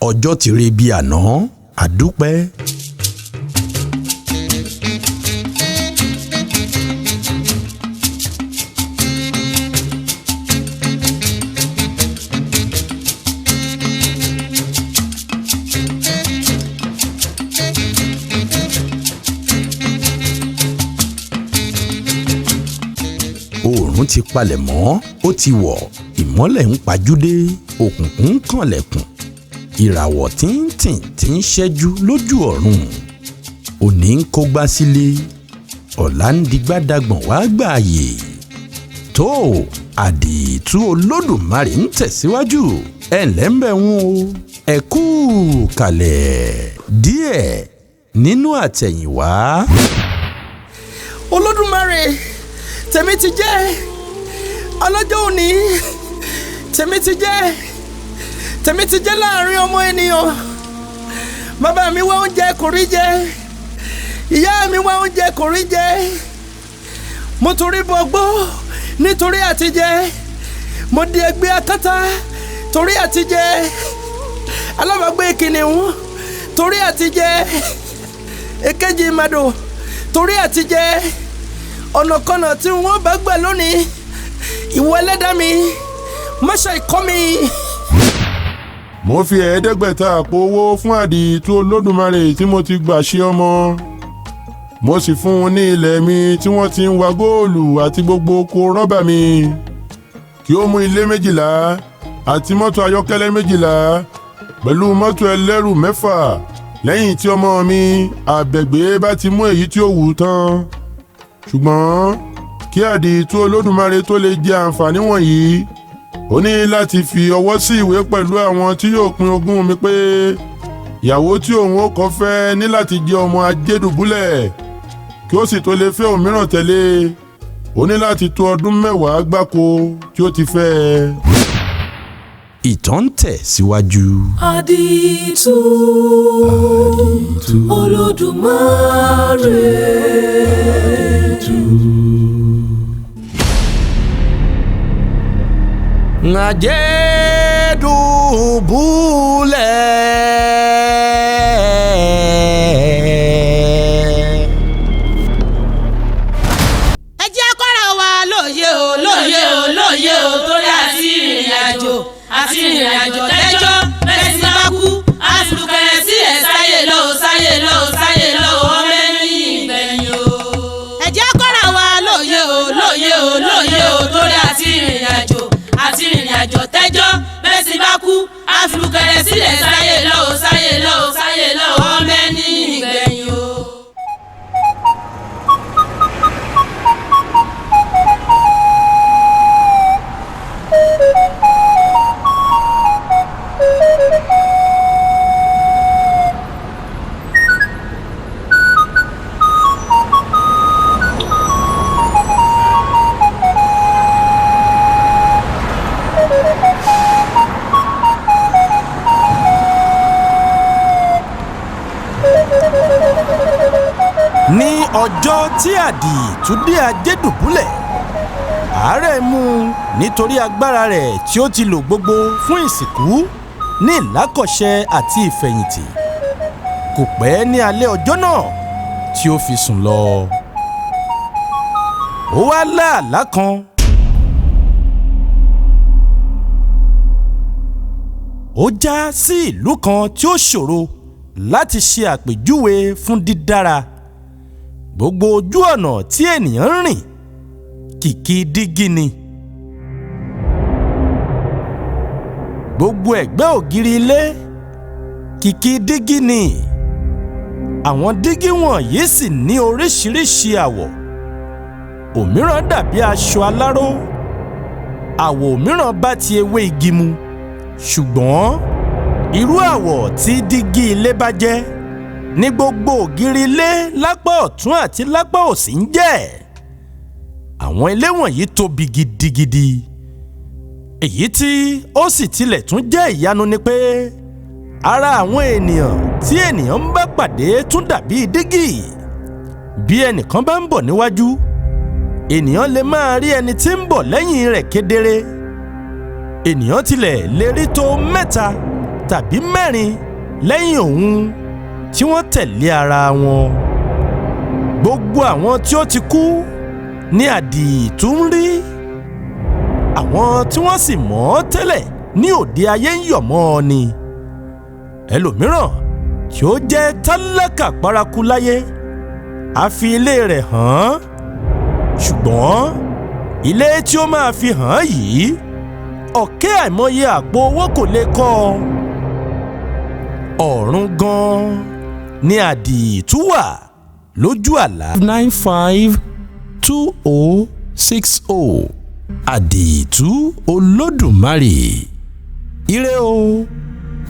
ọjọ́ ti rí bí àná àdúpẹ́. Oòrùn ti palẹ̀ mọ́, ó ti wọ̀, ìmọ́lẹ̀ ń pajúdé, òkùnkùn ń kànlẹ̀kùn, ìràwọ̀ tíntìn tí ń ṣẹ́jú lójú ọ̀run. Òní ń kógbá sílé, ọ̀la ń digbádàgbọ̀n wá gbààyè. Tó àdììtú Olódùmarè ń tẹ̀síwájú, ẹ ǹlẹ́ ń bẹ̀ wọ́n o, ẹ kú kalẹ̀. Díẹ̀ nínú àtẹ̀yìnwá. Olódùmarè, tèmi ti jẹ́ ọlọ́jọ́ òní, tèmi ti jẹ́ láàrin ọmọ ènìyàn. Bàbá mi wá oúnjẹ kò rí jẹ, ìyá mi wá oúnjẹ kò rí jẹ. Mo torí bọgbó nítorí àtijẹ, mo di ẹgbẹ́ akátá torí àtijẹ, alábàágbé kìnìún torí àtijẹ, èkejì màdò torí àtijẹ. Ọ̀nàkọ́nà tí wọ́n bá gbà lónìí, ìwọ ẹlẹ́dàá mi má ṣe kọ̀ mí. Mo fi 500 àpò owó fún Adiitu Olódùmarè tí mo ti gbà ṣe ọmọ. Mo sì fún un ní ilẹ̀ mi tí wọ́n ti ń wa góòlù àti gbogbo oko rọ́bà mi. Kí ó mú ilé 12 àti mọ́tò ayọ́kẹ́lẹ́ 12 pẹ̀lú mọ́tò ẹlẹ́rù 6 lẹ́yìn tí ọmọ mi àbẹ̀gbé bá ti mú èyí tí ó wù ú tán. Ṣùgbọ́n kí Adiitu Olódùmarè tó lè jẹ àǹfààní wọ̀nyí, ó ní láti fi ọwọ́ sí ìwé pẹ̀lú àwọn tí yóò pín ogún mi pé ìyàwó tí òun ó kọ́ fẹ́ ní láti jẹ́ ọmọ ajédùbúlẹ̀, kí ó sì tó lè fẹ́ òmíràn tẹ̀lé. Ó ní láti tó ọdún 10 gbáko tí ó ti fẹ́ ẹ. Ìtàn ń tẹ̀ síwájú. Adiitu Olódùmarè. Ajédùbúlẹ̀. Ẹ jẹ́ kọ́ra wa lóye o, lóye o, lóye o, torí àti ìrìn àjò tẹ́jọ́ bẹ́ẹ̀ sì bá kú àfùkẹ́rẹ́ sí ẹ̀ sáyé lọ ọmọ ẹni ìgbẹ̀yìn o. Ẹ jẹ́ kọ́ra wa lóye o, lóye o, lóye o, torí àti ìrìn àjò tẹ́jọ́ bẹ́ẹ̀ sì bá kú àfùkẹ́rẹ́ sí ẹ̀ sáyé lọ ọmọ ẹni ìgbẹ̀yìn o. Ní ọjọ́ tí Adiitu dé Ajédùbúlẹ̀, àárẹ̀ mú un nítorí agbára rẹ̀ tí ó ti lò gbogbo fún ìsìnkú ní ìlákọ̀ṣẹ àti ìfẹ̀yìntì. Kò pẹ́ ní alẹ́ ọjọ́ náà tí ó fi sùn lọ. Ó wá lá àlá kan. Ó já sí ìlú kan tí ó ṣòro láti ṣe àpèjúwe fún dídára. Gbogbo ojú ọ̀nà tí ènìyàn ń rìn kìkì dígí ni. Gbogbo ẹ̀gbẹ́ ògiri ilé kìkì dígí ni. Àwọn dígí wọ̀nyí sì ní oríṣiríṣi àwọ̀. Òmíràn dàbí aṣọ aláró, àwọ̀ òmíràn bá ti ewé igi mu. Ṣùgbọ́n irú àwọ̀ tí dígí ilé bá jẹ́ ní gbogbo ògiri ilé lápá ọ̀tún àti lápá òsì ń jẹ́. Àwọn ilé wọ̀nyí tóbi gidigidi. Èyí tí ó sì tilẹ̀ tún jẹ́ ìyanu ni pé ara àwọn ènìyàn tí ènìyàn ń bá pàdé tún dàbí dígí. Bí ẹnìkan bá ń bọ̀ níwájú, ènìyàn lè máa rí ẹni tí ń bọ̀ lẹ́yìn rẹ̀ kedere. Ènìyàn tilẹ̀ lè rí tó 3 tàbí mẹ́rin lẹ́yìn òun tí wọ́n tẹ̀lé ara wọn. Gbogbo àwọn tí ó ti kú ní Àdììtú ń rí. Àwọn tí wọ́n sì mọ̀ ọ́ tẹ́lẹ̀ ní òde ayé ń yọ̀ mọ́ ọ ni. Ẹlòmíràn tí ó jẹ́ tálákà paraku láyé á fi ilé rẹ̀ hàn án. Ṣùgbọ́n ilé tí ó máa fi hàn án yìí, ọ̀kẹ́ àìmọye àpò owó kò lè kọ́ ọ. Ọ̀run gan-an ni Àdììtú wà lójú àlá. 952060 Àdììtú Olódùmarè. Ire o,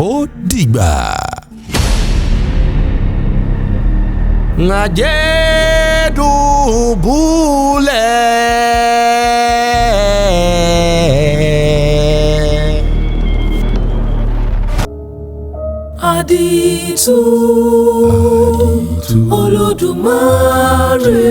ó dìgbà. Adiitu Olodumare.